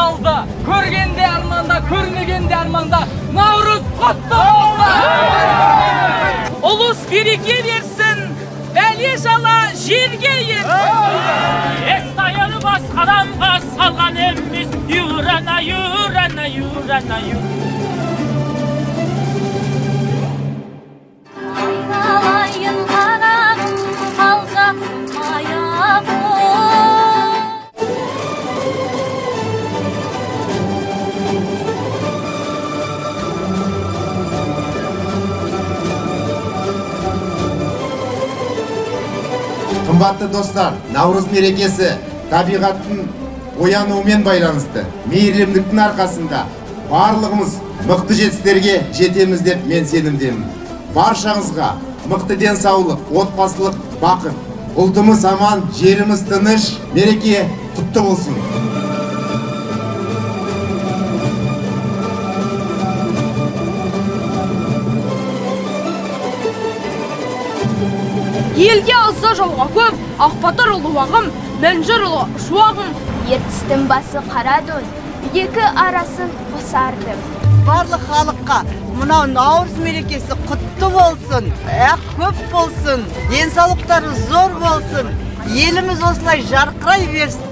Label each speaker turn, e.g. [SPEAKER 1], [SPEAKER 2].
[SPEAKER 1] алда, көргенде арманда, көрмегенде арманда, Наурыз құтты болсын!
[SPEAKER 2] Ұлыс береке берсін, бәле жала жерге ерсін. Естайыр бас қадамға салған емес, юрана, юрана, юрана, юрана.
[SPEAKER 3] Айналайын қарағым, алжақсың аяғым.
[SPEAKER 4] Қымбатты достар, Наурыз мерекесі табиғаттың оянуымен байланысты. Мейірімдіктің арқасында барлығымыз мықты жетістіктерге жетеміз деп мен сенімдемін. Баршаңызға мықты денсаулық, отбасылық бақыт, ұлтымыз аман, жеріміз тыныш, мереке құтты болсын.
[SPEAKER 5] Елге алса жауға көп, Ақбатыр ұлы уағым, Мәнжір ұлы шуағым.
[SPEAKER 3] Ертістің басы қара дөң, екі арасын қосардым.
[SPEAKER 6] Барлық халыққа мынау Наурыз мерекесі құтты болсын, көп болсын, денсаулықтары зор болсын, еліміз осылай жарқырай берсін.